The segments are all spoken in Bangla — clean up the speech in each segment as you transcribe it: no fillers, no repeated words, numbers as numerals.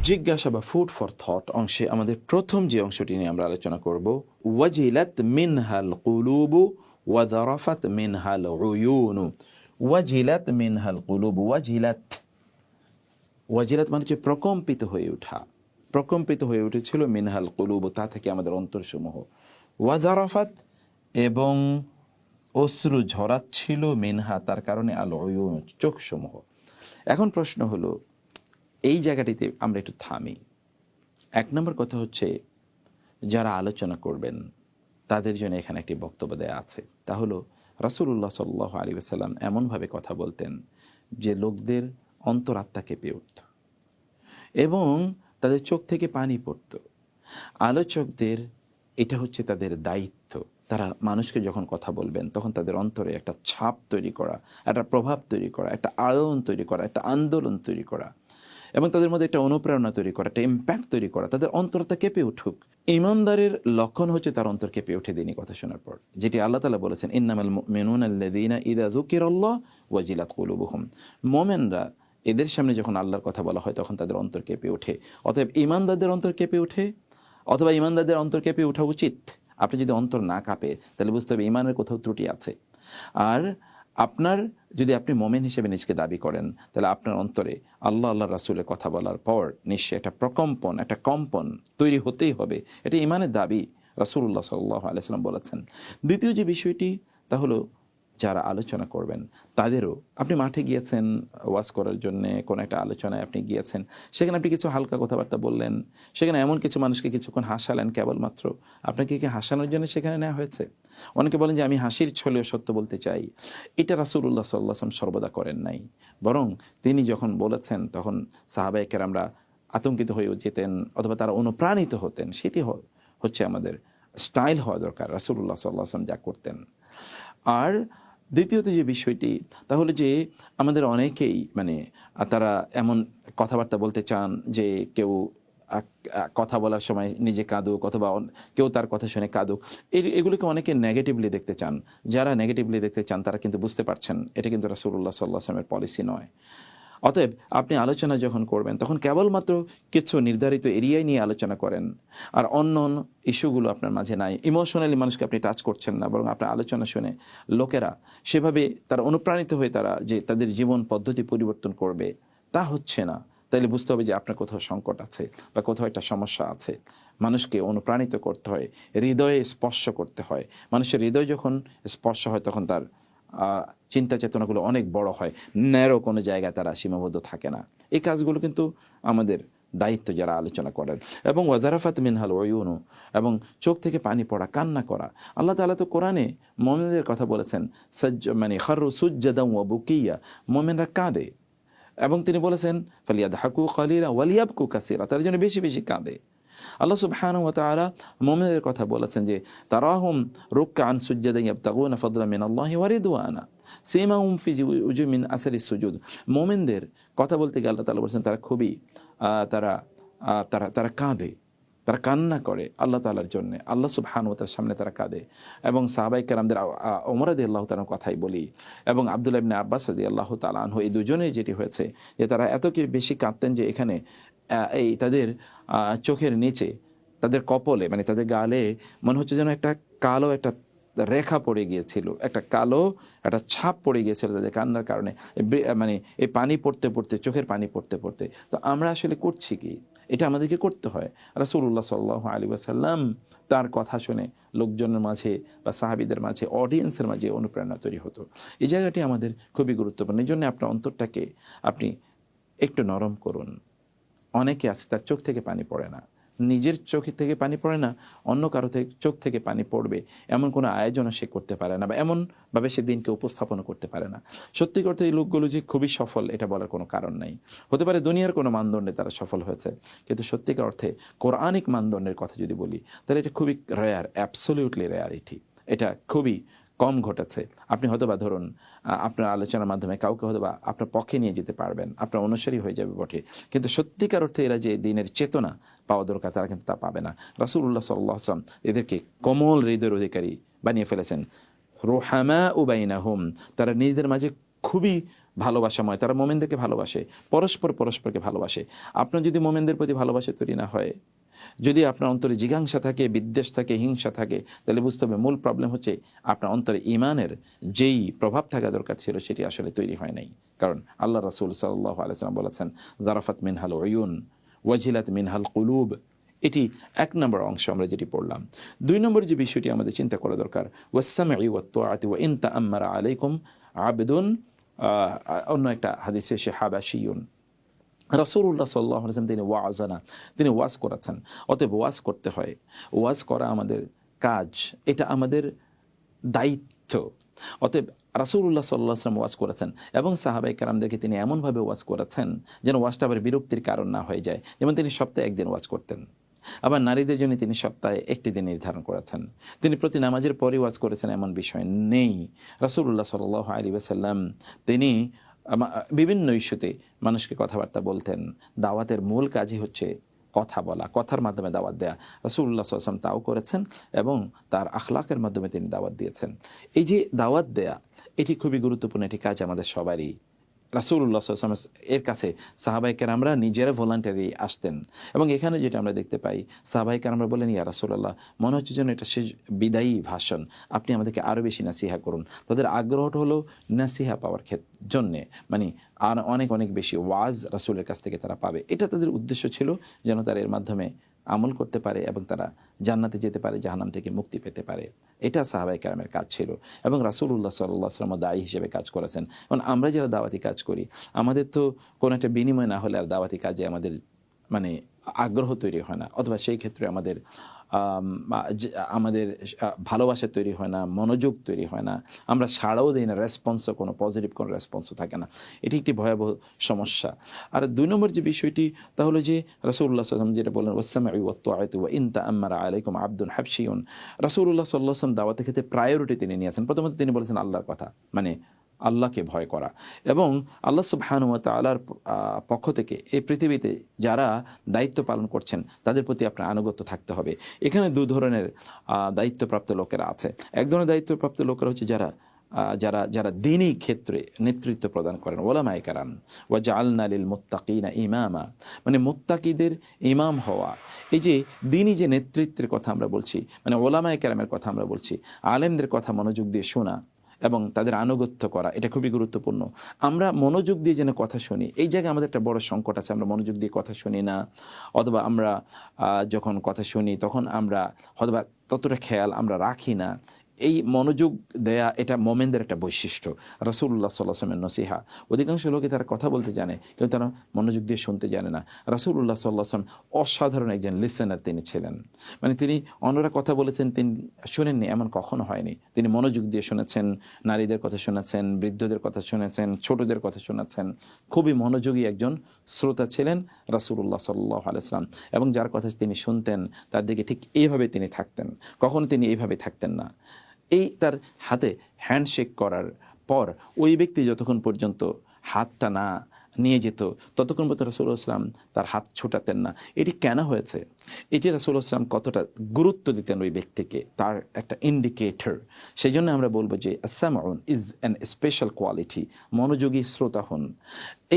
জিজ্ঞাসা বা ফুড ফর থট অংশে আমাদের প্রথম যে অংশটি নিয়ে আমরা আলোচনা করব, ওয়াজিলাত মিনহাল কুলুবু ওয়াযারাফাত মিনহাল উয়ুনু। ওয়াজিলাত মিনহাল কুলুবু, ওয়াজিলাত, ওয়াজিলাত মানে হচ্ছে প্রকম্পিত হয়ে ওঠা, প্রকম্পিত হয়ে উঠেছিল মিনহাল কুলুবু, তা থেকে আমাদের অন্তরসমূহ। ওয়াযারাফাত, এবং অশ্রু ঝরাচ্ছিল, মিনহা তার কারণে, আল উয়ুন চোখসমূহ। এখন প্রশ্ন হলো, এই জায়গাটিতে আমরা একটু থামি। এক নম্বর কথা হচ্ছে, যারা আলোচনা করবেন তাদের জন্য এখানে একটি বক্তব্য দেয়া আছে। তা হলো রাসূলুল্লাহ সাল্লাল্লাহু আলাইহি ওয়াসাল্লাম এমনভাবে কথা বলতেন যে লোকদের অন্তরাত্মা কেঁপে উঠত এবং তাদের চোখ থেকে পানি পড়ত। আলোচকদের এটা হচ্ছে তাদের দায়িত্ব। তারা মানুষকে যখন কথা বলবেন তখন তাদের অন্তরে একটা ছাপ তৈরি করা, একটা প্রভাব তৈরি করা, একটা আলোড়ন তৈরি করা, একটা আন্দোলন তৈরি করা এবং তাদের মধ্যে একটা অনুপ্রেরণা তৈরি করা, একটা ইম্প্যাক্ট তৈরি করা, তাদের অন্তরটা কেঁপে উঠুক। ইমানদারের লক্ষণ হচ্ছে তার অন্তর কেঁপে উঠে দিনই কথা শোনার পর, যেটি আল্লাহ তাআলা বলেছেন, ইন্নামাল মুমিনুনা আল্লাযীনা ইযা যুকিরাল্লাহু ওয়াজিলাত কুলুবুহুম। মুমিনরা, এদের সামনে যখন আল্লাহর কথা বলা হয় তখন তাদের অন্তর কেঁপে ওঠে। অতএব ইমানদারদের অন্তর কেঁপে ওঠে, অথবা ইমানদারদের অন্তর কেঁপে ওঠা উচিত। আপনি যদি অন্তর না কাঁপে তাহলে বুঝতে হবে ইমানের কোথাও ত্রুটি আছে। আর আপনার, যদি আপনি মোমেন হিসেবে নিজকে দাবি করেন তাহলে আপনার অন্তরে আল্লাহ আল্লাহ রাসূলের কথা বলার পর নিশ্চয়ই একটা প্রকম্পন, একটা কম্পন তৈরি হতেই হবে। এটা ইমানের দাবি, রাসূলুল্লাহ সাল্লাল্লাহু আলাইহি ওয়াসাল্লাম বলেছেন। দ্বিতীয় যে বিষয়টি, তা হলো যারা আলোচনা করবেন তাদেরও, আপনি মাঠে গিয়েছেন ওয়াজ করার জন্যে, কোনো একটা আলোচনায় আপনি গিয়েছেন, সেখানে আপনি কিছু হালকা কথাবার্তা বললেন, সেখানে এমন কিছু মানুষকে কিছুক্ষণ হাসালেন, কেবলমাত্র আপনাকে কি হাসানোর জন্য সেখানে নেওয়া হয়েছে? অনেকে বলেন যে আমি হাসির ছলেও সত্য বলতে চাই। এটা রাসূলুল্লাহ সাল্লাল্লাহু আলাইহি ওয়াসাল্লাম সর্বদা করেন নাই। বরং তিনি যখন বলেছেন তখন সাহাবায়ে কেরামরা আতঙ্কিত হয়ে যেতেন অথবা তারা অনুপ্রাণিত হতেন। সেটি হচ্ছে আমাদের স্টাইল হওয়া দরকার, রাসূলুল্লাহ সাল্লাল্লাহু আলাইহি ওয়াসাল্লাম যা করতেন। আর দ্বিতীয়ত যে বিষয়টি, তাহলে যে আমাদের অনেকেই তারা এমন কথাবার্তা বলতে চান যে কেউ কথা বলার সময় নিজে কাঁদুক অথবা কেউ তার কথা শুনে কাঁদুক, এগুলোকে অনেকে নেগেটিভলি দেখতে চান। যারা নেগেটিভলি দেখতে চান তারা কিন্তু বুঝতে পারছেন এটা কিন্তু রাসূলুল্লাহ সাল্লাল্লাহু আলাইহি ওয়াসাল্লামের পলিসি নয়। অতএব আপনি আলোচনা যখন করবেন তখন কেবলমাত্র কিছু নির্ধারিত এরিয়ায় নিয়ে আলোচনা করেন, আর অন্য অন্য ইস্যুগুলো আপনার মাঝে নাই। ইমোশনালি মানুষকে আপনি টাচ করছেন না, বরং আপনার আলোচনা শুনে লোকেরা সেভাবে তারা অনুপ্রাণিত হয়ে তারা যে তাদের জীবন পদ্ধতি পরিবর্তন করবে, তা হচ্ছে না। তাইলে বুঝতে হবে যে আপনার কোথাও সংকট আছে বা কোথাও একটা সমস্যা আছে। মানুষকে অনুপ্রাণিত করতে হয়, হৃদয়ে স্পর্শ করতে হয়। মানুষের হৃদয় যখন স্পর্শ হয় তখন তার চিন্তা চেতনাগুলো অনেক বড় হয়, ন্যারো কোনো জায়গায় তারা সীমাবদ্ধ থাকে না। এই কাজগুলো কিন্তু আমাদের দায়িত্ব যারা আলোচনা করেন। এবং ওয়াজারাফাত মিনহাল উয়ুনু, এবং চোখ থেকে পানি পড়া, কান্না করা। আল্লাহ তাআলা তো কোরআনে মুমিনদের কথা বলেছেন, খাররু সুজ্জাদান ওয়া বুকিয়া, মুমিনরা কাঁদে এবং তিনি বলেছেন ফালিয়াদহাকু কালিলা ওয়ালিয়াবকু কাসীরা, তার জন্য বেশি বেশি কাঁদে। আল্লাহ সুবহানাহু ওয়া তাআলা মুমিনদের কথা বলেছেন যে তারাহুম রুকআন সুজ্জাদান ইয়াবতাগুনা ফাদলান মিনাল্লাহি ওয়া রিদওয়ানা সীমাহুম ফি উজুহিহিম মিন আসারিস সুজুদ। মুমিনদের কথা বলতে গিয়ে আল্লাহ তাআলা বলেছেন তারা খুবই তারা কাঁদে, তারা কান্না করে আল্লাহ তাআলার জন্য, আল্লাহ সুবহানাহু ওয়া তাআলার সামনে তারা কাঁদে। এবং সাহাবায়ে কেরামদের ওমর রাদিয়াল্লাহু তাআলার কথাই বলি এবং আব্দুল্লাহ ইবনে আব্বাস রাদিয়াল্লাহু তাআলা আনহু, এই দুজনের যেটি হয়েছে যে তারা এত কি বেশি কাঁদতেন যে এখানে এই তাদের চোখের নিচে, তাদের কপলে তাদের গালে মনে হচ্ছে যেন একটা কালো একটা রেখা পড়ে গিয়েছিল, একটা কালো একটা ছাপ পড়ে গিয়েছিল তাদের কান্নার কারণে। এই পানি পড়তে পড়তে, চোখের পানি পড়তে পড়তে। তো আমরা আসলে করছি কি? এটা আমাদেরকে করতে হয়। রাসূলুল্লাহ সাল্লাল্লাহু আলাইহি ওয়াসাল্লাম তার কথা শুনে লোকজনের মাঝে বা সাহাবীদের মাঝে, অডিয়েন্সের মাঝে অনুপ্রেরণা তৈরি হতো। এই জায়গাটি আমাদের খুবই গুরুত্বপূর্ণ। এই জন্য আপনার অন্তরটাকে আপনি একটু নরম করুন। অনেকে আছে তার চোখ থেকে পানি পড়ে না, নিজের চোখ থেকে পানি পড়ে না, অন্য কারো চোখ থেকে পানি পড়বে এমন কোনো আয়োজনও সে করতে পারে না, বা এমনভাবে সে দিনকে উপস্থাপনও করতে পারে না। সত্যি করতে এই লোকগুলো যে খুবই সফল এটা বলার কোনো কারণ নেই। হতে পারে দুনিয়ার কোনো মানদণ্ডে তারা সফল হয়েছে, কিন্তু সত্যিকার অর্থে কোরআনিক মানদণ্ডের কথা যদি বলি তাহলে এটা খুবই রেয়ার, অ্যাবসলিউটলি রেয়ারিটি। এটা খুবই কম ঘটেছে। আপনি হয়তোবা ধরুন আপনার আলোচনার মাধ্যমে কাউকে হয়তোবা আপনার পক্ষে নিয়ে যেতে পারবেন, আপনার অনুসারী হয়ে যাবে বটে, কিন্তু সত্যিকার অর্থে এরা যে দিনের চেতনা পাওয়া দরকার তারা কিন্তু তা পাবে না। রাসূলুল্লাহ সাল্লাল্লাহু আলাইহি ওয়াসাল্লাম এদেরকে কোমল হৃদয়ের অধিকারী বানিয়ে ফেলেছেন। রুহামা বাইনাহুম, তারা নিজেদের মাঝে খুবই ভালোবাসাময়, তারা মোমেনদেরকে ভালোবাসে, পরস্পরকে ভালোবাসে। আপনার যদি মোমেনদের প্রতি ভালোবাসা তৈরি না হয়, যদি আপনার অন্তরে জিজ্ঞাসা থাকে, বিদ্বেষ থাকে, হিংসা থাকে, তাহলে বুঝতে হবে মূল প্রবলেম হচ্ছে আপনার অন্তরে ঈমানের যেই প্রভাব থাকা দরকার ছিল সেটি আসলে তৈরি হয় নাই। কারণ আল্লাহ রাসূল সাল্লাল্লাহু আলাইহি ওয়াসাল্লাম বলেছেন, যারাফাত মিনহাল উয়ুন ওয়াজিলাত মিনহাল কুলুব। এটি 1 নম্বর অংশ আমরা যেটি পড়লাম। 2 নম্বর যে বিষয়টি আমাদের চিন্তা করা দরকার, ওয়াসসামঈ ওয়াত-তাআতি ওয়া ইন তাআম্মারা আলাইকুম আবদুন, অন্য একটা হাদিসে সে হাবাশিয়ুন। রাসূলুল্লাহ সাল্লাল্লাহু আলাইহি ওয়াসাল্লাম তিনি ওয়াজানা, তিনি ওয়াজ করেছেন। অতএব ওয়াজ করতে হয়, ওয়াজ করা আমাদের কাজ, এটা আমাদের দায়িত্ব। অতএব রাসূলুল্লাহ সাল্লাল্লাহু আলাইহি ওয়াসাল্লাম ওয়াজ করেছেন এবং সাহাবায়ে কেরামদেরকে তিনি এমনভাবে ওয়াজ করেছেন যেন ওয়াজটা আবার বিরক্তির কারণ না হয়ে যায়। যেমন তিনি সপ্তাহে 1 দিন ওয়াজ করতেন। আবার নারীদের জন্য তিনি সপ্তাহে 1টি দিন নির্ধারণ করেছেন। তিনি প্রতি নামাজের পরে ওয়াজ করেছেন এমন বিষয় নেই। রাসূলুল্লাহ সাল্লাল্লাহু আলাইহি ওয়াসাল্লাম তিনি বিভিন্ন ইস্যুতে মানুষকে কথাবার্তা বলতেন। দাওয়াতের মূল কাজই হচ্ছে কথা বলা, কথার মাধ্যমে দাওয়াত দেয়া। রাসূলুল্লাহ সাল্লাল্লাহু আলাইহি ওয়াসাল্লাম তাও করেছেন এবং তার আখলাকের মাধ্যমে তিনি দাওয়াত দিয়েছেন। এই যে দাওয়াত দেয়া, এটি খুবই গুরুত্বপূর্ণ একটি কাজ আমাদের সবারই। রাসূলুল্লাহ সাল্লাল্লাহু আলাইহি ওয়াসাল্লাম এর কাছে সাহাবায়ে কেরামরা নিজেরা ভলান্টারি আসতেন এবং এখানে যেটা আমরা দেখতে পাই, সাহাবায়ে কেরামরা বলেন, ইয়া রাসূলুল্লাহ, মনে হচ্ছে যেন এটা শেষ বিদায়ী ভাষণ, আপনি আমাদেরকে আরও বেশি নাসিহা করুন। তাদের আগ্রহটা হলো নাসিহা পাওয়ার জন্যে, মানে আর অনেক বেশি ওয়াজ রাসূলের কাছ থেকে তারা পাবে। এটা তাদের উদ্দেশ্য ছিল যেন তারা এর মাধ্যমে আমল করতে পারে এবং তারা জান্নাতে যেতে পারে, জাহান্নাম থেকে মুক্তি পেতে পারে। এটা সাহাবায়ে কেরামের কাজ ছিল এবং রাসূলুল্লাহ সাল্লাল্লাহু আলাইহি ওয়াসাল্লাম দায়ী হিসেবে কাজ করেছেন। এবং আমরা যারা দাওয়াতি কাজ করি, আমাদের তো কোনো একটা বিনিময় না হলে আর দাওয়াতি কাজে আমাদের মানে আগ্রহ তৈরি হয় না, অথবা সেই ক্ষেত্রে আমাদের ভালোবাসা তৈরি হয় না, মনোযোগ তৈরি হয় না, আমরা সাড়াও দিই না, রেসপন্সও কোনো পজিটিভ কোনো রেসপন্সও থাকে না। এটি একটি ভয়াবহ সমস্যা। আর 2 নম্বর যে বিষয়টি, তাহলে যে রাসূলুল্লাহ সাল্লাল্লাহু আলাইহি ওয়াসাল্লাম যেটা বললেন, ওয়াসসামঈ ওয়াত-তাআতি ওয়া ইন তাআম্মারা আলাইকুম আবদুন হাবশিয়ুন। রাসূলুল্লাহ সাল্লাল্লাহু আলাইহি ওয়াসাল্লাম দাওয়াতের ক্ষেত্রে প্রায়োরিটি তিনি নিয়েছেন। প্রথমত তিনি বলেছেন আল্লাহর কথা, মানে আল্লাহকে ভয় করা, এবং আল্লাহ সুবহানাহু ওয়া তাআলার পক্ষ থেকে এই পৃথিবীতে যারা দায়িত্ব পালন করছেন তাদের প্রতি আপনার আনুগত্য থাকতে হবে। এখানে 2 ধরনের দায়িত্বপ্রাপ্ত লোকেরা আছে। এক ধরনের দায়িত্বপ্রাপ্ত লোকেরা হচ্ছে যারা যারা যারা দ্বীনি ক্ষেত্রে নেতৃত্ব প্রদান করেন, ওলামায়ে কেরাম। ওয়া জাআলনা লিল মুত্তাকিনা ইমামা, মানে মুত্তাকিদের ইমাম হওয়া। এই যে দ্বীনি যে নেতৃত্বের কথা আমরা বলছি, মানে ওলামায়ে কেরামের কথা আমরা বলছি, আলেমদের কথা মনোযোগ দিয়ে শোনা এবং তাদের আনুগত্য করা, এটা খুবই গুরুত্বপূর্ণ। আমরা মনোযোগ দিয়ে যেন কথা শুনি, এই জায়গায় আমাদের একটা বড় সংকট আছে। আমরা মনোযোগ দিয়ে কথা শুনি না, অথবা আমরা যখন কথা শুনি তখন আমরা হয়তোবা ততটা খেয়াল আমরা রাখি না। এই মনোযোগ দেয়া এটা মোমেনদের একটা বৈশিষ্ট্য। রাসূলুল্লাহ সাল্লাল্লাহু আলাইহি ওয়াসাল্লামের নসিহা, অধিকাংশ লোকে তারা কথা বলতে জানে কিন্তু তারা মনোযোগ দিয়ে শুনতে জানে না। রাসূলুল্লাহ সাল্লাল্লাহু আলাইহি ওয়াসাল্লাম অসাধারণ একজন লিসেনার তিনি ছিলেন। মানে তিনি অন্যরা কথা বলেছেন, তিনি শুনেননি এমন কখনো হয়নি। তিনি মনোযোগ দিয়ে শুনেছেন, নারীদের কথা শুনেছেন, বৃদ্ধদের কথা শুনেছেন, ছোটদের কথা শুনেছেন। খুবই মনোযোগী একজন শ্রোতা ছিলেন রাসূলুল্লাহ সাল্লাল্লাহু আলাইহি ওয়াসাল্লাম। এবং যার কথা তিনি শুনতেন তার দিকে ঠিক এইভাবে তিনি থাকতেন, কখনো তিনি এইভাবে থাকতেন না। এই তার হাতে হ্যান্ডশেক করার পর ওই ব্যক্তি যতক্ষণ পর্যন্ত হাতটা না নিয়ে যেত ততক্ষণ পর্যন্ত রাসূলুল্লাহ সাল্লাল্লাহু আলাইহি ওয়াসাল্লাম তার হাত ছোটাতেন না। এটি কেন হয়েছে? এটি রাসূলুল্লাহ সাল্লাল্লাহু আলাইহি ওয়াসাল্লাম কতটা গুরুত্ব দিতেন ওই ব্যক্তিকে, তার একটা ইন্ডিকেটর। সেই জন্য আমরা বলবো যে আস-সামউন ইজ অ্যান স্পেশাল কোয়ালিটি। মনোযোগী শ্রোতা হন।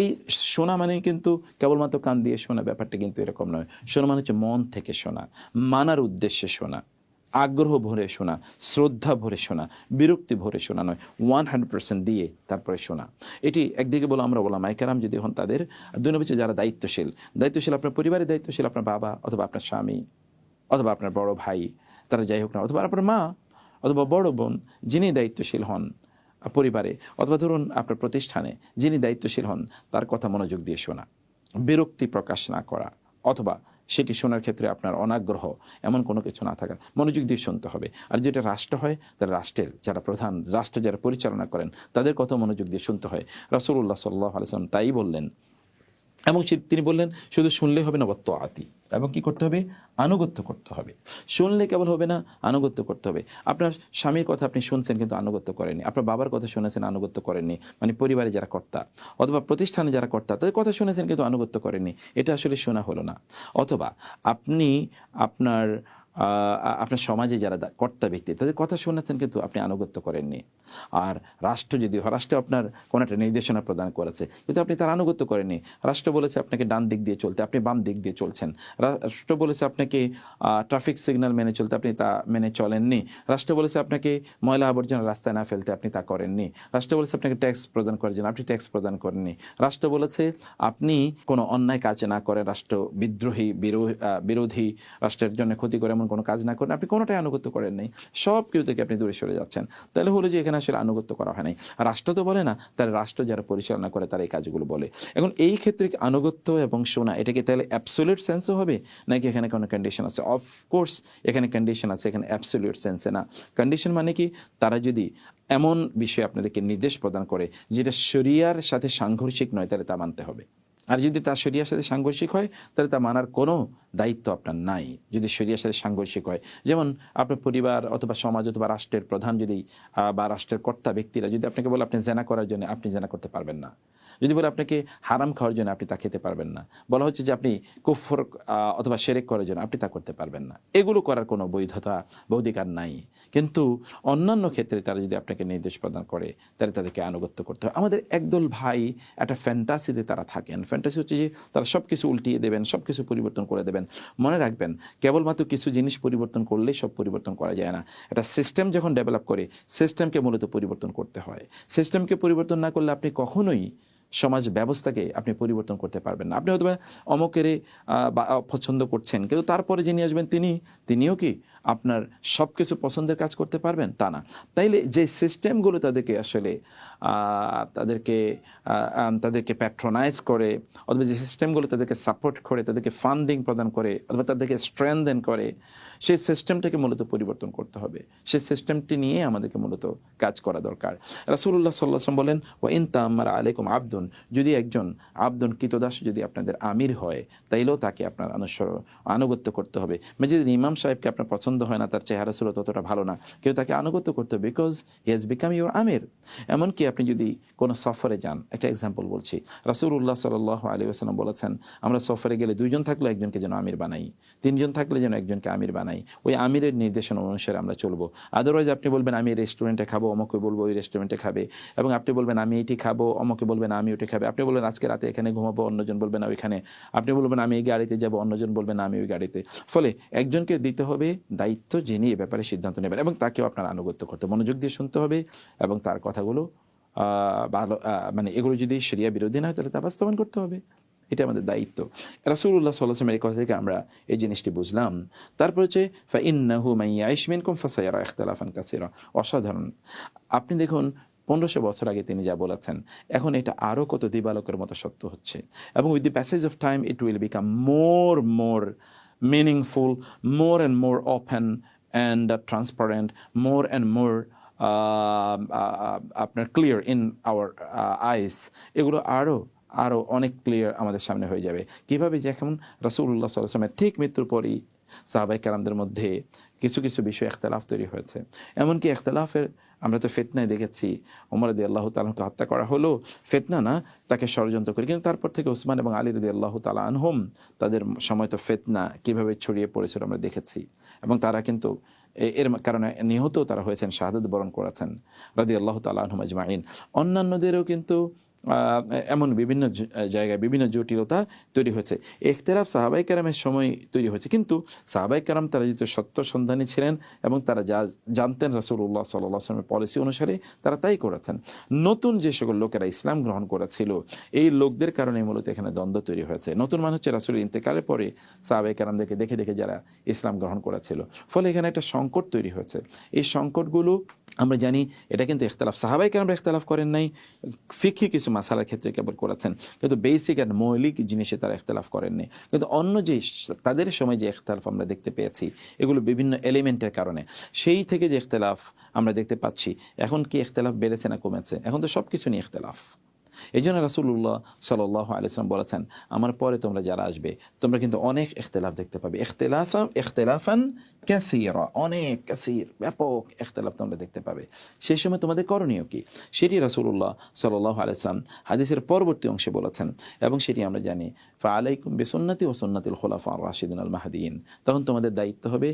এই শোনা মানে কিন্তু কেবলমাত্র কান দিয়ে শোনা, ব্যাপারটা কিন্তু এরকম নয়। শোনা মানে হচ্ছে মন থেকে শোনা, মানার উদ্দেশ্যে শোনা, আগ্রহ ভরে শোনা, শ্রদ্ধা ভরে শোনা, বিরক্তি ভরে শোনা নয়, 100% দিয়ে তারপরে শোনা। এটি একদিকে বলো আমরা ওলামায়ে কেরাম যদি হন তাদের, 2 নম্বর যারা দায়িত্বশীল, আপনার পরিবারের দায়িত্বশীল, আপনার বাবা অথবা আপনার স্বামী অথবা আপনার বড় ভাই, তারা যাই হোক না, অথবা আপনার মা অথবা বড় বোন, যিনি দায়িত্বশীল হন পরিবারে, অথবা ধরুন আপনার প্রতিষ্ঠানে যিনি দায়িত্বশীল হন, তার কথা মনোযোগ দিয়ে শোনা, বিরক্তি প্রকাশ না করা, অথবা সেটি শোনার ক্ষেত্রে আপনার অনাগ্রহ এমন কোনো কিছু না থাকা, মনোযোগ দিয়ে শুনতে হবে। আর যেটা রাষ্ট্র হয়, তার রাষ্ট্রের যারা প্রধান, রাষ্ট্র যারা পরিচালনা করেন তাদের কথা মনোযোগ দিয়ে শুনতে হয়। রাসূলুল্লাহ সাল্লাল্লাহু আলাইহি ওয়াসাল্লাম তাই বললেন। এবং তিনি বললেন শুধু শুনলে হবে না, ওয়াত-তাআতি, এবং কি করতে হবে? আনুগত্য করতে হবে। শুনলে কেবল হবে না, আনুগত্য করতে হবে। আপনার স্বামীর কথা আপনি শুনছেন কিন্তু আনুগত্য করেননি, আপনার বাবার কথা শুনেছেন আনুগত্য করেননি, মানে পরিবারে যারা কর্তা অথবা প্রতিষ্ঠানে যারা কর্তা তাদের কথা শুনেছেন কিন্তু আনুগত্য করেননি, এটা আসলে শোনা হলো না। অথবা আপনি আপনার আপনার সমাজে যারা কর্তা ব্যক্তি তাদের কথা শুনেছেন কিন্তু আপনি আনুগত্য করেননি। আর রাষ্ট্র যদি হয়, রাষ্ট্র আপনার কোনো একটা নির্দেশনা প্রদান করেছে কিন্তু আপনি তার আনুগত্য করেননি। রাষ্ট্র বলেছে আপনাকে ডান দিক দিয়ে চলতে, আপনি বাম দিক দিয়ে চলছেন। রাষ্ট্র বলেছে আপনাকে ট্রাফিক সিগন্যাল মেনে চলতে, আপনি তা মেনে চলেননি। রাষ্ট্র বলেছে আপনাকে ময়লা আবর্জনা রাস্তায় না ফেলতে, আপনি তা করেননি। রাষ্ট্র বলেছে আপনাকে ট্যাক্স প্রদান করার জন্য, আপনি ট্যাক্স প্রদান করেননি। রাষ্ট্র বলেছে আপনি কোনো অন্যায় কাজ না করেন, রাষ্ট্র বিদ্রোহী বিরোধী, রাষ্ট্রের জন্য ক্ষতি করে এমন কোনো কাজ না করেন, আপনি কোনোটাই আনুগত্য করেন নাই। সব কিছু থেকে আপনি দূরে সরে যাচ্ছেন। তাহলে হলো যে এখানে আসলে আনুগত্য করা হয় নাই। আর রাষ্ট্র তো বলে না, তার রাষ্ট্র যারা পরিচালনা করে তারা এই কাজগুলো বলে। এখন এই ক্ষেত্রে আনুগত্য এবং শোনা এটা কি তাহলে অ্যাবসোলিউট সেন্সও হবে নাকি এখানে কোনো কন্ডিশন আছে? অফকোর্স এখানে কন্ডিশন আছে, এখানে অ্যাবসোলিউট সেন্সে না। কন্ডিশন মানে কি, তারা যদি এমন বিষয়ে আপনাদেরকে নির্দেশ প্রদান করে যেটা শরিয়ার সাথে সাংঘর্ষিক নয় তাহলে তা মানতে হবে। আর যদি তা শরিয়ার সাথে সাংঘর্ষিক হয় তাহলে তা মানার কোনো দায়িত্ব আপনার নাই। যদি শরিয়ার সাথে সাংঘর্ষিক হয়, যেমন আপনার পরিবার অথবা সমাজ অথবা রাষ্ট্রের প্রধান যদি বা রাষ্ট্রের কর্তা ব্যক্তিরা যদি আপনাকে বলে আপনি জেনা করার জন্য, আপনি জেনা করতে পারবেন না। যদি বলে আপনাকে হারাম খাওয়ার জন্য, আপনি তা খেতে পারবেন না। বলা হচ্ছে যে আপনি কুফর অথবা শিরক করার জন্য, আপনি তা করতে পারবেন না। এগুলো করার কোনো বৈধতা বৌধিকার নাই। কিন্তু অন্যান্য ক্ষেত্রে তারা যদি আপনাকে নির্দেশ প্রদান করে তাহলে তাদেরকে আনুগত্য করতে হয়। আমাদের একদল ভাই একটা ফ্যান্টাসিতে তারা থাকেন। ফ্যান্টাসি হচ্ছে যে তারা সব কিছু উল্টিয়ে দেবেন, সব কিছু পরিবর্তন করে দেবেন। মনে রাখবেন, কেবলমাত্র কিছু জিনিস পরিবর্তন করলেই সব পরিবর্তন করা যায় না। একটা সিস্টেম যখন ডেভেলপ করে, সিস্টেমকে মূলত পরিবর্তন করতে হয়। সিস্টেমকে পরিবর্তন না করলে আপনি কখনোই সমাজ ব্যবস্থাকে আপনি পরিবর্তন করতে পারবেন না। আপনি হয়তো অমকেরে পছন্দ করছেন, কিন্তু তারপরে যিনি আসবেন তিনিও কি আপনার সব কিছু পছন্দের কাজ করতে পারবেন? তা না। তাইলে যে সিস্টেমগুলো তাদেরকে আসলে তাদেরকে প্যাট্রোনাইজ করে, অথবা যে সিস্টেমগুলো তাদেরকে সাপোর্ট করে, তাদেরকে ফান্ডিং প্রদান করে, অথবা তাদেরকে স্ট্রেংথেন করে, সেই সিস্টেমটাকে মূলত পরিবর্তন করতে হবে। সেই সিস্টেমটি নিয়ে আমাদেরকে মূলত কাজ করা দরকার। রাসূলুল্লাহ সাল্লাল্লাহু আলাইহি ওয়াসাল্লাম বলেন, ওয়া ইন তাআম্মারা আলাইকুম আবদুন, যদি একজন আবদুন কৃতদাস যদি আপনাদের আমির হয়, তাইলেও তাকে আপনার আনুগত্য করতে হবে। মানে যদি ইমাম সাহেবকে আপনার পছন্দ হয় না, তার চেহারা সুরত ততটা ভালো না, কেউ তাকে আনুগত্য করতে হবে, because he has become your আমির। এমনকি আপনি যদি কোনো সফরে যান, একটা এক্সাম্পল বলছি, রাসূলুল্লাহ সাল্লাল্লাহু আলাইহি ওয়াসাল্লাম বলেছেন, আমরা সফরে গেলে 2 জন থাকলে একজনকে যেন আমির বানাই, 3 জন থাকলে যেন একজনকে আমির বানাই। ওই আমিরের নির্দেশনা অনুসারে আমরা চলবো। আদারওয়াইজ আপনি বলবেন আমি এই রেস্টুরেন্টে খাবো, অমকে বলবো ওই রেস্টুরেন্টে খাবে, এবং আপনি বলবেন আমি এটি খাবো, অমকে বলবেন আমি ওটি খাবে। আপনি বলবেন আজকে রাতে এখানে ঘুমাবো, অন্যজন বলবেন না ওইখানে। আপনি বলবেন আমি এই গাড়িতে যাবো, অন্যজন বলবেন আমি ওই গাড়িতে। ফলে একজনকে দিতে হবে দায়িত্ব, যিনি এ ব্যাপারে সিদ্ধান্ত নেবেন, এবং তাকেও আপনার আনুগত্য করতে, মনোযোগ দিয়ে শুনতে হবে, এবং তার কথাগুলো ভালো মানে এগুলো যদি শরিয়া বিরোধী না হয় তাহলে তা বাস্তবায়ন করতে হবে। এটা আমাদের দায়িত্ব। রাসূলুল্লাহ সাল্লাল্লাহু আলাইহি ওয়াসাল্লামের এই কথা থেকে আমরা এই জিনিসটি বুঝলাম। তারপর হচ্ছে ফাইন্নাহু মান ইয়াইশ মিনকুম ফাসায়ারা ইখতিলাফান কাসীরা। অসাধারণ। আপনি দেখুন 1500 বছর আগে তিনি যা বলেছেন, এখন এটা আরও কত দিবালোকের মতো সত্য হচ্ছে, এবং with the passage of time it will become more meaningful, more and more open and transparent, more and more আপনার ক্লিয়ার ইন আওয়ার আইস। এগুলো আরও অনেক ক্লিয়ার আমাদের সামনে হয়ে যাবে। কীভাবে? যেমন রাসূলুল্লাহ সাল্লাল্লাহু আলাইহি ওয়াসাল্লামের ঠিক মৃত্যুর পরই সাহাবায়ে কেরামদের মধ্যে কিছু কিছু বিষয়ে ইখতিলাফ তৈরি হয়েছে। এমনকি ইখতিলাফের আমরা তো ফিতনায় দেখেছি, ওমর রাদিয়াল্লাহু তাআলাকে হত্যা করা হলো, ফিতনা না, তাকে ষড়যন্ত্র করে। কিন্তু তারপর থেকে ওসমান এবং আলী রাদিয়াল্লাহু তাআলা আনহুম, তাদের সময় তো ফিতনা কীভাবে ছড়িয়ে পড়েছিল আমরা দেখেছি, এবং তারা কিন্তু এর কারণে নিহত তারা হয়েছেন, শাহাদাত বরণ করেছেন রাদিয়াল্লাহু তাআলা আনহুম আজমাইন। অন্যান্যদেরও কিন্তু এমন বিভিন্ন জায়গায় বিভিন্ন জটিলতা তৈরি হয়েছে। ইখতিলাফ সাহাবায়ে কেরামের সময় তৈরি হয়েছে, কিন্তু সাহাবায়ে কেরাম তারা যেহেতু সত্য সন্ধানী ছিলেন এবং তারা যা জানতেন রাসূলুল্লাহ সাল্লাল্লাহু আলাইহি ওয়াসাল্লামের পলিসি অনুসারে তারা তাই করেছেন। নতুন যে সকল লোকেরা ইসলাম গ্রহণ করেছিল, এই লোকদের কারণে মূলত এখানে দ্বন্দ্ব তৈরি হয়েছে। নতুন মানুষ হচ্ছে রাসূলের ইন্তেকালের পরে সাহাবায়ে কেরামদেরকে দেখে দেখে যারা ইসলাম গ্রহণ করেছিল, ফলে এখানে একটা সংকট তৈরি হয়েছে। এই সংকটগুলো আমরা জানি, এটা কিন্তু ইখতিলাফ সাহাবায়ে কেরামরা ইখতিলাফ করেন নাই, ফিকহি কিছু মাসালার ক্ষেত্রে কেবল করেছেন, কিন্তু বেসিক আর মৌলিক জিনিসে তারা ইখতিলাফ করেননি। কিন্তু অন্য যে তাদের সময় যে ইখতিলাফ আমরা দেখতে পেয়েছি, এগুলো বিভিন্ন এলিমেন্টের কারণে, সেই থেকে যে ইখতিলাফ আমরা দেখতে পাচ্ছি, এখন কি ইখতিলাফ বেড়েছে না কমেছে? এখন তো সব কিছু নিয়ে ইখতিলাফ। এই জন্য রাসূলুল্লাহ সাল্লাল্লাহু আলাইহি ওয়াসাল্লাম বলেছেন, আমার পরে তোমরা যারা আসবে তোমরা কিন্তু অনেক ইখতিলাফ দেখতে পাবে, ইখতিলাফান কাসীরা, অনেক কাসীর, ব্যাপক ইখতিলাফ তোমরা দেখতে পাবে। সেই সময় তোমাদের করণীয় কি, সেটি রাসূলুল্লাহ সাল্লাল্লাহু আলাইহি ওয়াসাল্লাম হাদিসের পরবর্তী অংশে বলেছেন, এবং সেটি আমরা জানি, ফাআলাইকুম বিসুন্নতি ওয়া সুন্নাতিল খুলাফা আর-রাশিদিন আল মাহদিয়িন। তখন তোমাদের দায়িত্ব হবে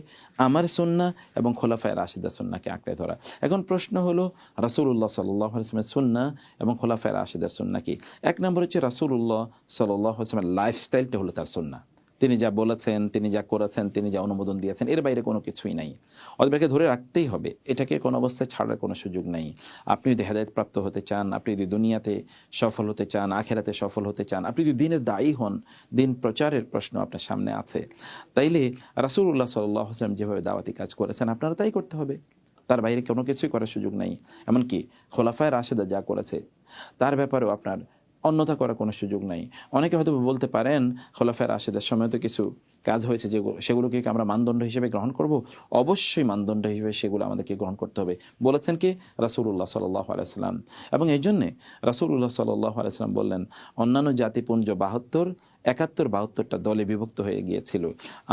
আমার সুন্নাহ এবং খোলাফায়ে রাশিদার সুন্নাহকে আঁকড়ে ধরা। এখন প্রশ্ন হলো, রাসূলুল্লাহ সাল্লাল্লাহু আলাইহি ওয়াসাল্লামের সুন্নাহ এবং খোলাফায়ে রাশিদার সুন্নাহ কি? এক নম্বর হচ্ছে রাসূলুল্লাহ সাল্লাল্লাহু আলাইহি ওয়াসাল্লামের লাইফস্টাইলটা হলো তার সুন্নাহ। তিনি যা বলেছেন, তিনি যা করেছেন, তিনি যা অনুমোদন দিয়েছেন, এর বাইরে কোনো কিছুই নাই। অতএব ধরে রাখতেই হবে, এটাকে কোনো অবস্থায় ছাড়ার কোনো সুযোগ নাই। আপনি যদি হেদায়েত প্রাপ্ত হতে চান, আপনি যদি দুনিয়াতে সফল হতে চান, আখেরাতে সফল হতে চান, আপনি যদি দিনের দায়ী হন, দিন প্রচারের প্রশ্ন আপনার সামনে আছে, তাইলে রাসূলুল্লাহ সাল্লাল্লাহু আলাইহি ওয়াসাল্লাম যেভাবে দাওয়াতি কাজ করেছেন আপনারা তাই করতে হবে। তার বাইরে কোনো কিছুই করার সুযোগ নাই। এমনকি খোলাফায়ে রাশিদা যা করেছে তার ব্যাপারেও আপনার অন্যথা করার কোনো সুযোগ নাই। অনেকে হয়তো বলতে পারেন, খোলাফায়ে রাশিদার সময় তো কিছু কাজ হয়েছে, যে সেগুলোকে আমরা মানদণ্ড হিসেবে গ্রহণ করব? অবশ্যই মানদণ্ড হিসেবে সেগুলো আমাদেরকে গ্রহণ করতে হবে। বলেছেন কি? রাসূলুল্লাহ সাল্লাল্লাহু আলাইহি ওয়াসাল্লাম। এবং এই জন্যে রাসূলুল্লাহ সাল্লাল্লাহু আলাইহি ওয়াসাল্লাম বললেন, অন্যান্য জাতিপুঞ্জ 71-72টা দলে বিভক্ত হয়ে গিয়েছিল,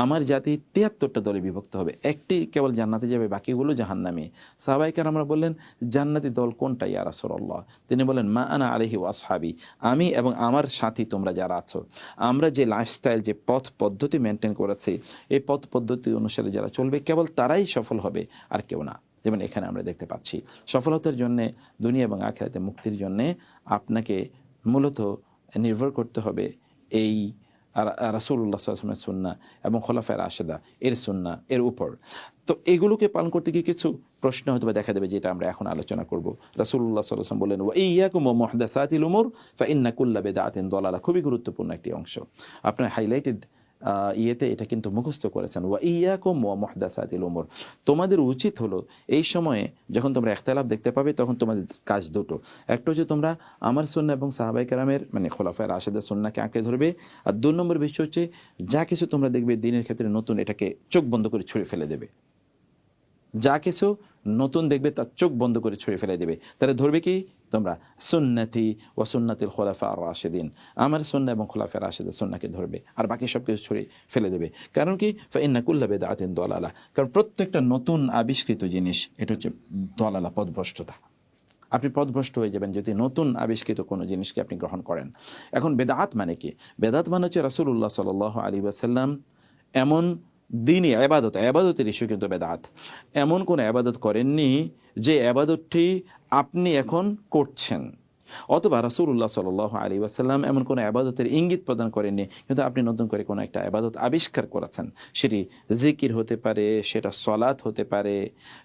আমার জাতি 73টা দলে বিভক্ত হবে, একটি কেবল জান্নাতে যাবে, বাকিগুলো জাহান্নামী। সাহাবায়ে কেরামরা বললেন, জান্নাতি দল কোনটা ইয়া রাসূলুল্লাহ? তিনি বলেন, মা আনা আলাইহি ওয়া আসহাবি, আমি এবং আমার সাথী তোমরা যারা আছো, আমরা যে লাইফস্টাইল, যে পথ পদ্ধতি মেনটেন করেছি, এই পথ পদ্ধতি অনুসারে যারা চলবে কেবল তারাই সফল হবে, আর কেউ না। যেমন এখানে আমরা দেখতে পাচ্ছি, সফলতার জন্যে, দুনিয়া এবং আখিরাতে মুক্তির জন্যে আপনাকে মূলত নির্ভর করতে হবে এই রাসূলুল্লাহ সাল্লাল্লাহু আলাইহি ওয়াসাল্লামের সুন্নাহ এবং খোলাফায়ে রাশিদা এর সুন্নাহ এর উপর। তো এগুলোকে পালন করতে গিয়ে কিছু প্রশ্ন হয়তো দেখা দেবে, যেটা আমরা এখন আলোচনা করব। রাসূলুল্লাহ সাল্লাল্লাহু আলাইহি ওয়াসাল্লাম বলেন, ওয়া ইয়্যাকুম ওয়া মুহদাসাতিল উমুর ফাইন্না কুল্লা বিদআতিন দালালা। খুবই গুরুত্বপূর্ণ একটি অংশ, আপনার হাইলাইটেড ইয়েতে এটা কিন্তু মুখস্থ করেছেন, ওয়া ইয়্যাকুম ওয়া মুহদাসাতিল উমুর। তোমাদের উচিত হলো এই সময়ে যখন তোমরা ইখতিলাফ দেখতে পাবে, তখন তোমাদের কাজ দুটো। একটা হচ্ছে তোমরা আমার সুন্নাহ এবং সাহাবায়ে কেরামের মানে খোলাফায়ে রাশিদার সুন্নাহকে আঁকড়ে ধরবে, আর 2 নম্বর বিষয় হচ্ছে যা কিছু তোমরা দেখবে দিনের ক্ষেত্রে নতুন, এটাকে চোখ বন্ধ করে ছুঁড়ে ফেলে দেবে। যা কিছু নতুন দেখবে তার চোখ বন্ধ করে ছুঁড়ে ফেলে দেবে। তাহলে ধরবে কি? তোমরা সুন্নতি ওয়া সুন্নাতিল খুলাফা আর-রাশিদিন, আমার সুন্নাহ এবং খোলাফায়ে রাশিদের সুন্নাহকে ধরবে, আর বাকি সব কিছু ছুঁড়ে ফেলে দেবে। কারণ কি? ফাইন্না কুল্লা বিদআতিন দালালা, কারণ প্রত্যেকটা নতুন আবিষ্কৃত জিনিস এটা হচ্ছে দালালা, পথভ্রষ্টতা। আপনি পথভ্রষ্ট হয়ে যাবেন যদি নতুন আবিষ্কৃত কোনো জিনিসকে আপনি গ্রহণ করেন। এখন বেদাত মানে কি? বেদাত মানে হচ্ছে রাসূলুল্লাহ সাল্লাল্লাহু আলাইহি ওয়াসাল্লাম এমন দিনই আবাদতের ইস্যু কিন্তু বেদাত, এমন কোনো আবাদত করেননি যে আবাদতটি আপনি এখন করছেন, অথবা রাসূলুল্লাহ সাল্লাল্লাহু আলাইহি ওয়াসাল্লাম এমন কোনো আবাদতের ইঙ্গিত প্রদান করেননি কিন্তু আপনি নতুন করে কোনো একটা আবাদত আবিষ্কার করেছেন। সেটি জিকির হতে পারে, সেটা সলাত হতে পারে,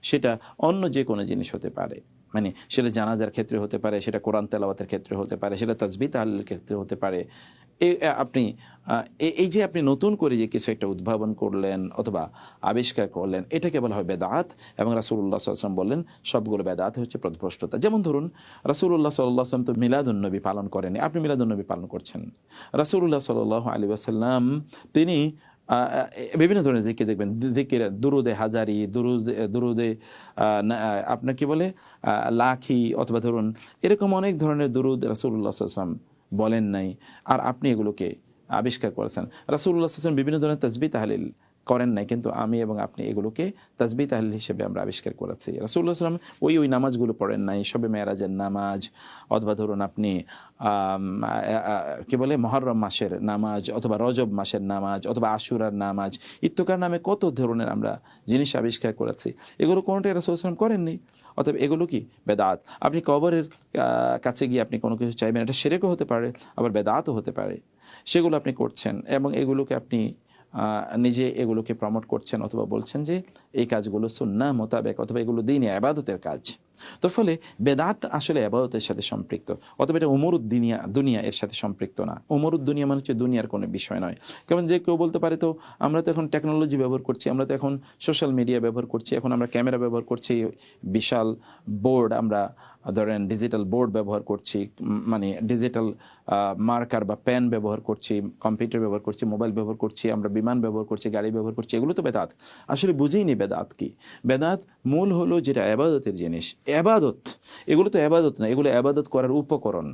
সেটা অন্য যে কোনো জিনিস হতে পারে, মানে সেটা জানাজার ক্ষেত্রে হতে পারে, সেটা কোরআন তেলাওয়াতের ক্ষেত্রে হতে পারে, সেটা তাসবিহ তাহলিলের ক্ষেত্রে হতে পারে। আপনি এই যে আপনি নতুন করে যে কিছু একটা উদ্ভাবন করলেন অথবা আবিষ্কার করলেন, এটাকে বলা হয় বেদাত। এবং রাসূলুল্লাহ সাল্লাল্লাহু আলাইহি ওয়াসাল্লাম বললেন সবগুলো বেদাত হচ্ছে পথভ্রষ্টতা। যেমন ধরুন, রাসূলুল্লাহ সাল্লাল্লাহু আলাইহি ওয়াসাল্লাম তো মিলাদুন্নবী পালন করেনি, আপনি মিলাদুন্নবী পালন করছেন। রাসূলুল্লাহ সাল্লাল্লাহু আলাইহি ওয়াসাল্লাম তিনি বিভিন্ন ধরনের জিকির দেখবেন, জিকির দুরুদে হাজারি, দুরুদে আপনার কি বলে লাখি, অথবা ধরুন এরকম অনেক ধরনের দুরুদ রাসূলুল্লাহ সাল্লাল্লাহু আলাইহি ওয়াসাল্লাম বলেন নাই, আর আপনি এগুলোকে আবিষ্কার করেছেন। রাসূলুল্লাহ সাল্লাল্লাহু আলাইহি ওয়াসাল্লাম বিভিন্ন ধরনের তাসবিহ তাহলিল করেন নাই, কিন্তু আমি এবং আপনি এগুলোকে তাসবিহ তাহলিল হিসেবে আমরা আবিষ্কার করেছি। রাসূলুল্লাহ সাল্লাল্লাহু আলাইহি ওয়াসাল্লাম ওই নামাজগুলো পড়েন নাই, শবে মেরাজের নামাজ, অথবা ধরুন আপনি কি বলে মুহররম মাসের নামাজ, অথবা রজব মাসের নামাজ, অথবা আশুরার নামাজ, ইত্তকার নামে কত ধরনের আমরা জিনিস আবিষ্কার করেছি। এগুলো কোনোটাই রাসূলুল্লাহ সাল্লাল্লাহু আলাইহি ওয়াসাল্লাম করেননি। অতএব এগুলো কি? বেদাত। আপনি কবরের কাছে গিয়ে আপনি কোনো কিছু চাইবেন, এটা শিরকও হতে পারে, আবার বেদাতও হতে পারে। সেগুলো আপনি করছেন এবং এগুলোকে আপনি নিজে এগুলোকে প্রমোট করছেন, অথবা বলছেন যে এই কাজগুলো সুন্নাহ মোতাবেক, অথবা এগুলো দ্বীনি ইবাদতের কাজ। তো ফলে বেদাত আসলে ইবাদতের সাথে সম্পৃক্ত, অথবা এটা উমরুদ দুনিয়া এর সাথে সম্পৃক্ত না। উমরুদ দুনিয়া মানে হচ্ছে দুনিয়ার কোনো বিষয় নয়। কারণ যে কেউ বলতে পারে, তো আমরা তো এখন টেকনোলজি ব্যবহার করছি, আমরা তো এখন সোশ্যাল মিডিয়া ব্যবহার করছি, এখন আমরা ক্যামেরা ব্যবহার করছি, বিশাল বোর্ড, আমরা ধরেন ডিজিটাল বোর্ড ব্যবহার করছি, মানে ডিজিটাল মার্কার বা পেন ব্যবহার করছি, কম্পিউটার ব্যবহার করছি, মোবাইল ব্যবহার করছি, আমরা বিমান ব্যবহার করছি, গাড়ি ব্যবহার করছি, এগুলো তো বেদাত। আসলে বুঝেইনি বেদাত কি। বেদাত মূল হলো যেটা ইবাদতের জিনিস, ইবাদত। এগুলো তো ইবাদত না, এগুলো ইবাদত করার উপকরণ।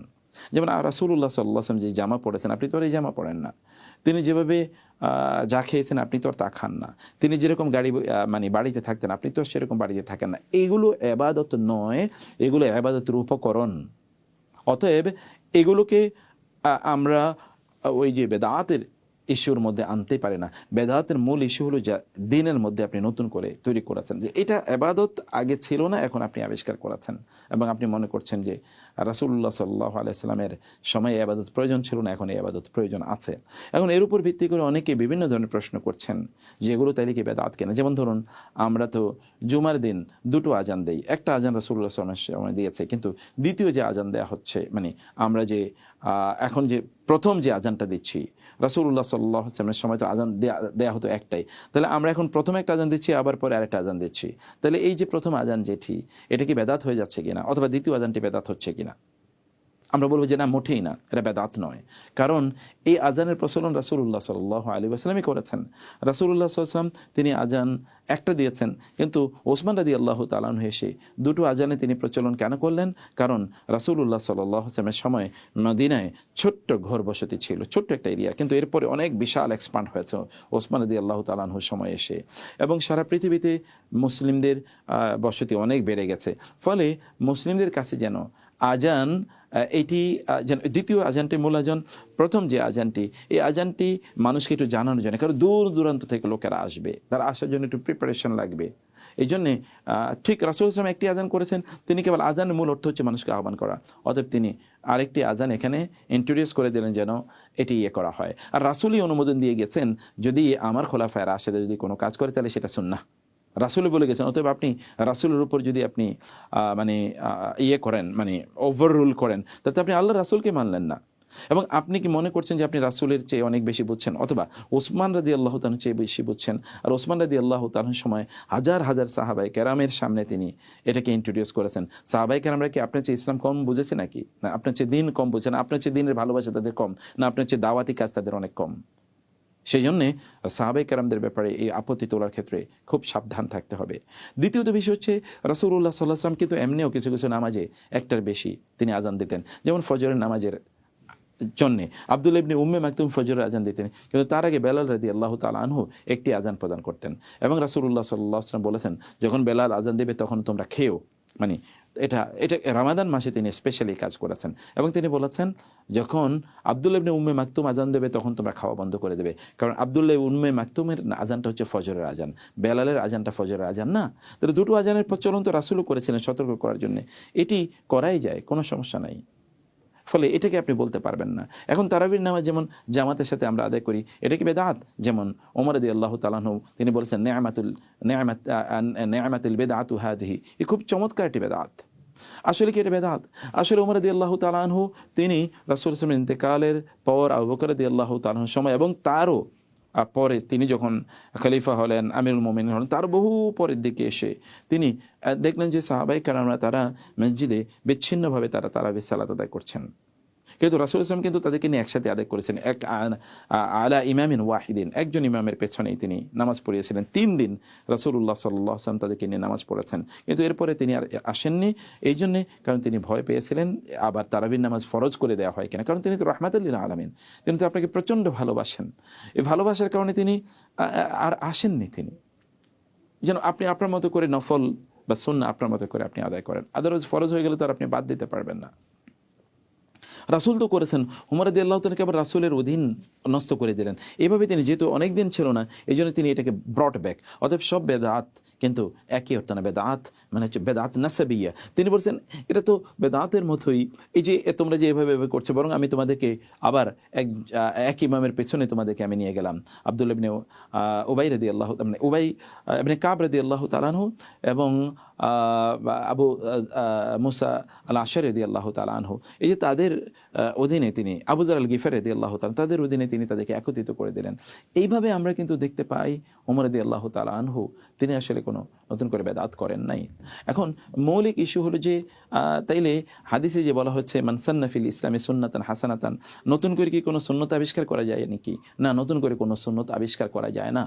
যেমন রাসূলুল্লাহ সাল্লাল্লাহু আলাইহি ওয়াসাল্লাম যে জামা পরেছেন, আপনি তো আর এই জামা পরেন না। তিনি যেভাবে যা খেয়েছেন আপনি তো আর তা খান না। তিনি যেরকম মানে বাড়িতে থাকতেন আপনি তো সেরকম বাড়িতে থাকেন না। এগুলো ইবাদত নয়, এগুলো ইবাদতের উপকরণ। অতএব এগুলোকে আমরা ওই যে বেদাতের ইস্যুর মধ্যে আনতে পারে না। বেদাতের মূল ইস্যু হলো যা দিনের মধ্যে আপনি নতুন করে তৈরি করেছেন, যে এটা ইবাদত আগে ছিল না, এখন আপনি আবিষ্কার করেছেন এবং আপনি মনে করছেন যে রাসূলুল্লাহ সাল্লাল্লাহু আলাইহি সাল্লামের সময়ে ইবাদত প্রয়োজন ছিল না, এখন এই ইবাদত প্রয়োজন আছে। এখন এর উপর ভিত্তি করে অনেকে বিভিন্ন ধরনের প্রশ্ন করছেন যে এগুলো তাইলে কি বেদাত কেনা। যেমন ধরুন, আমরা তো জুমার দিন দুটো আজান দেই, একটা আজান রাসূলুল্লাহ সাল্লাল্লাহু আলাইহি ওয়াসাল্লাম দিয়েছে, কিন্তু দ্বিতীয় যে আজান দেওয়া হচ্ছে, মানে আমরা যে এখন যে প্রথম যে আজানটা দিচ্ছি, রাসূলুল্লাহ সাল্লাল্লাহু আলাইহি ওয়াসাল্লামের সময় তো আজান দেয়া হতো একটাই, তাহলে আমরা এখন প্রথমে একটা আজান দিচ্ছি, আবার পরে আরেকটা আজান দিচ্ছি, তাহলে এই যে প্রথম আজান যেটি, এটা কি বেদাত হয়ে যাচ্ছে কিনা, অথবা দ্বিতীয় আজানটি বেদাত হচ্ছে কিনা? আমরা বলবো যে না, মোটেই না, এটা বেদাত নয়। কারণ এই আজানের প্রচলন রাসূলুল্লাহ সাল্লাল্লাহু আলাইহি ওয়াসাল্লামই করেছেন। রাসূলুল্লাহ সাল্লাল্লাহু আলাইহি ওয়াসাল্লাম তিনি আজান একটা দিয়েছেন, কিন্তু ওসমান রাদিয়াল্লাহু তাআলা আনহু এসে দুটো আজানে তিনি প্রচলন কেন করলেন? কারণ রাসূলুল্লাহ সাল্লাল্লাহু আলাইহি ওয়াসাল্লামের সময় মদিনায় ছোট্ট ঘর বসতি ছিল, ছোট্ট একটা এরিয়া, কিন্তু এরপরে অনেক বিশাল এক্সপান্ড হয়েছে ওসমান রাদিয়াল্লাহু তাআলা আনহুর সময় এসে, এবং সারা পৃথিবীতে মুসলিমদের বসতি অনেক বেড়ে গেছে। ফলে মুসলিমদের কাছে যেন আজান এটি যেন দ্বিতীয় আজানটি মূল আজান, প্রথম যে আজানটি, এই আজানটি মানুষকে একটু জানানোর জন্য, কারণ দূর দূরান্ত থেকে লোকেরা আসবে, তারা আসার জন্য একটু প্রিপারেশন লাগবে। এই জন্যে ঠিক রাসূল সাল্লাল্লাহু আলাইহি ওয়াসাল্লাম একটি আজান করেছেন, তিনি কেবল আজানের মূল অর্থ হচ্ছে মানুষকে আহ্বান করা, অতএব তিনি আরেকটি আজান এখানে ইন্ট্রোডিউস করে দিলেন যেন এটি করা হয়। আর রাসূলই অনুমোদন দিয়ে গেছেন, যদি আমার খোলাফায়ে রাশেদা যদি কোনো কাজ করে তাহলে সেটা সুন্নাহ, রাসূল বলে গেছেন। অতএব আপনি রাসূলের উপর যদি আপনি মানে করেন, মানে ওভার রুল করেন, তাতে আপনি আল্লাহ রাসূলকে মানলেন না। এবং আপনি কি মনে করছেন যে আপনি রাসূলের চেয়ে অনেক বেশি বুঝছেন, অথবা ওসমান রাদিয়াল্লাহু তাআলার চেয়ে বেশি বুঝছেন? আর ওসমান রাদিয়াল্লাহু তাআলার সময় হাজার হাজার সাহাবায়ে কেরামের সামনে তিনি এটাকে ইন্ট্রোডিউস করেছেন। সাহাবায়ে কেরামরা কি আপনার চেয়ে ইসলাম কম বুঝেছে নাকি? না আপনার চেয়ে দিন কম বুঝেছে? না আপনার চেয়ে দিনের ভালোবাসা তাদের কম? না আপনার চেয়ে দাওয়াতি কাজ তাদের অনেক কম? সেই জন্যে সাহাবায়ে কেরামদের ব্যাপারে এই আপত্তি তোলার ক্ষেত্রে খুব সাবধান থাকতে হবে। দ্বিতীয়ত বিষয় হচ্ছে, রাসূলুল্লাহ সাল্লাল্লাহু আলাইহি ওয়াসাল্লাম কিন্তু এমনিও কিছু কিছু নামাজে একটার বেশি তিনি আজান দিতেন। যেমন ফজরের নামাজের জন্যে আব্দুল্লাহ ইবনে উম্মে মাকতুম ফজরের আজান দিতেন, কিন্তু তার আগে বেলাল রাদিয়াল্লাহু তাআলা আনহু একটি আজান প্রদান করতেন। এবং রাসূলুল্লাহ সাল্লাল্লাহু আলাইহি ওয়াসাল্লাম বলেছেন, যখন বেলাল আজান দেবে তখন তোমরা খেও। মানে এটা রমাদান মাসে তিনি স্পেশালি কাজ করেছেন। এবং তিনি বলেছেন, যখন আব্দুল্লাহ ইবনে উম্মে মাকতুম আজান দেবে তখন তোমরা খাওয়া বন্ধ করে দেবে, কারণ আব্দুল্লাহ উম্মে মাকতুমের আজানটা হচ্ছে ফজরের আজান, বেলালের আজানটা ফজরের আজান না। তাহলে দুটো আজানের প্রচলন তো রাসূলও করেছিলেন সতর্ক করার জন্য, এটি করাই যায়, কোনো সমস্যা নাই। ফলে এটাকে আপনি বলতে পারবেন না। এখন তারাবির নামাজ যেমন জামাতের সাথে আমরা আদায় করি, এটা কি বেদাত? যেমন ওমর রাদিয়াল্লাহু তাআলা আনহু তিনি বলেছেন, নি'মাতুল বিদআতু হাদিহি, এই খুব চমৎকার একটি বেদাত। আসলে কি এটা বেদাত? আসলে ওমর রাদিয়াল্লাহু তাআলা আনহু তিনি রাসূল সাল্লাল্লাহু আলাইহি ওয়াসাল্লামের ইন্তেকালের পর আবু বকর রাদিয়াল্লাহু তাআলা আনহুর সময়, এবং তারও পরে তিনি যখন খলিফা হলেন, আমিরুল মুমিনিন হলেন, তার বহু পরের দিকে এসে তিনি দেখলেন যে সাহাবায়ে কেরামরা তারা মসজিদে বিচ্ছিন্নভাবে তারা তারাবির সালাত আদায় করছেন, কিন্তু রাসূল সাল্লাল্লাহু আলাইহি ওয়াসাল্লাম কিন্তু তাদেরকে নিয়ে একসাথে আদায় করেছেন। আলা ইমামিন ওয়াহিদিন, একজন ইমামের পেছনেই তিনি নামাজ পড়িয়েছিলেন। 3 দিন রাসূলুল্লাহ সাল্লাল্লাহু আলাইহি ওয়াসাল্লাম তাদেরকে নিয়ে নামাজ পড়েছেন, কিন্তু এরপরে তিনি আর আসেননি। এই জন্যে, কারণ তিনি ভয় পেয়েছিলেন আবার তারাবির নামাজ ফরজ করে দেওয়া হয় কিনা, কারণ তিনি তো রাহমাতুল লিল আলামিন, তিনি তো আপনাকে প্রচণ্ড ভালোবাসেন। এই ভালোবাসার কারণে তিনি আর আসেননি। তিনি যেন আপনি আপনার মতো করে নফল বা সুন্নাহ আপনার মতো করে আপনি আদায় করেন, আদারওয়াইজ ফরজ হয়ে গেলে তো আর আপনি বাদ দিতে পারবেন না। রাসূল তো করেছেন, ওমর রাদিয়াল্লাহু তাআলা আবার রাসূলের অধীন নষ্ট করে দিলেন। এভাবে তিনি যেহেতু অনেক দিন ছিল না, এই জন্য তিনি এটাকে ব্রট ব্যাক। অতএব সব বেদাত কিন্তু একই অর্থ না, বেদাত মানে হচ্ছে বেদাত নাসাবিয়া। তিনি বলছেন এটা তো বেদাতের মতোই, এই যে তোমরা যে এভাবে করছো, বরং আমি তোমাদেরকে আবার এক ইমামের পেছনে তোমাদেরকে আমি নিয়ে গেলাম। আব্দুল্লাহ ইবনে উবাই রাদিয়াল্লাহু তাআলা, উবাই ইবনে কাব রাদিয়াল্লাহু তাআলা আনহু এবং আবু মুসা আল আশআরী রাদিয়াল্লাহু তাআলা আনহু, এই যে তাদের অধীনে তিনি, আবু যার আল গিফারি রাদিয়াল্লাহু তাআলা, তাদের অধীনে তিনি তাদেরকে একত্রিত করে দিলেন। এইভাবে আমরা কিন্তু দেখতে পাই ওমর রাদিয়াল্লাহু তাআলা আনহু তিনি আসলে কোনো নতুন করে বেদাত করেন নাই। এখন মৌলিক ইস্যু হলো যে তাইলে হাদিসে যে বলা হচ্ছে মান সান্না ফিল ইসলামি সুন্নাতান হাসানাতান, নতুন করে কি কোনো সুন্নত আবিষ্কার করা যায় নাকি? না, নতুন করে কোনো সুন্নত আবিষ্কার করা যায় না।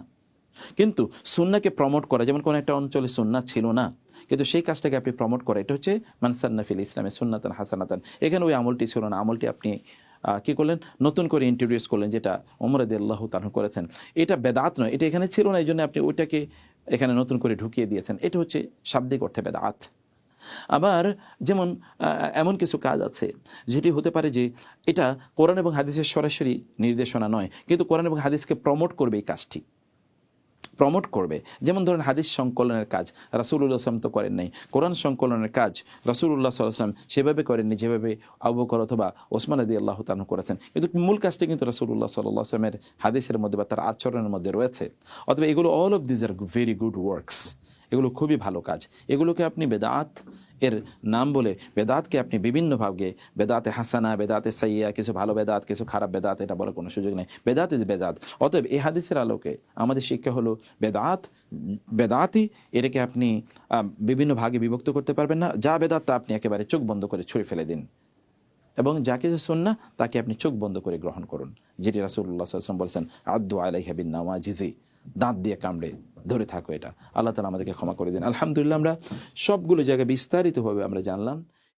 কিন্তু সুন্নাহকে প্রমোট করা, যেমন কোনো একটা অঞ্চলে সুন্নাহ ছিল না, কিন্তু সেই কাজটাকে আপনি প্রমোট করা, এটা হচ্ছে মান সান্না ফিল ইসলামে সুন্নাতান হাসানাতান। এখানে ওই আমলটি ছিল না, আমলটি আপনি কী করলেন, নতুন করে ইন্ট্রোডিউস করলেন, যেটা ওমর রাদিয়াল্লাহু তাআলা করেছেন। এটা বেদাত নয়, এটা এখানে ছিল না, এই জন্য আপনি ওইটাকে এখানে নতুন করে ঢুকিয়ে দিয়েছেন। এটা হচ্ছে শাব্দিক অর্থে বেদাত। আবার যেমন এমন কিছু কাজ আছে যেটি হতে পারে যে এটা কোরআন এবং হাদিসের সরাসরি নির্দেশনা নয়, কিন্তু কোরআন এবং হাদিসকে প্রমোট করবে, এই কাজটি প্রমোট করবে। যেমন ধরেন হাদিস সংকলনের কাজ রাসূলুল্লাহ সাল্লাল্লাহু আলাইহি ওয়াসাল্লাম তো করেন নাই, কোরআন সংকলনের কাজ রাসূলুল্লাহ সাল্লাল্লাহু আলাইহি ওয়াসাল্লাম সেভাবে করেননি যেভাবে আবু বকর অথবা ওসমান রাদিয়াল্লাহু তাআলা করেছেন, কিন্তু মূল কাজটি কিন্তু রাসূলুল্লাহ সাল্লাল্লাহু আলাইহি ওয়াসাল্লামের হাদিসের মধ্যে বা তার আচরণের মধ্যে রয়েছে। অথবা এগুলো all of this are very good works, এগুলো খুবই ভালো কাজ। এগুলোকে আপনি বেদাত এর নাম বলে, বেদাতকে আপনি বিভিন্ন ভাগে, বেদাতে হাসানা, বেদাতে সাইয়া, কিছু ভালো বেদাত, কিছু খারাপ বেদাত, এটা বলার কোনো সুযোগ নেই। বেদাত ইজ বেদাত। অতএব এই হাদিসের আলোকে আমাদের শিক্ষা হলো বেদাত বেদাতই, এটাকে আপনি বিভিন্ন ভাগে বিভক্ত করতে পারবেন না। যা বেদাত তা আপনি একেবারে চোখ বন্ধ করে ছুঁড়ে ফেলে দিন, এবং যাকে যে সুন্নাহ তাকে আপনি চোখ বন্ধ করে গ্রহণ করুন, যেটি রাসূলুল্লাহ সাল্লাল্লাহু আলাইহি ওয়াসাল্লাম বলেছেন, আদ্দু আলাইহা বিন নাওয়াজিজি, দাঁত দিয়ে কামড়ে ধরে থাকো। এটা আল্লাহ তাআলা আমাদেরকে ক্ষমা করে দিন। আলহামদুলিল্লাহ, আমরা সবগুলো জায়গায় বিস্তারিতভাবে আমরা জানলাম।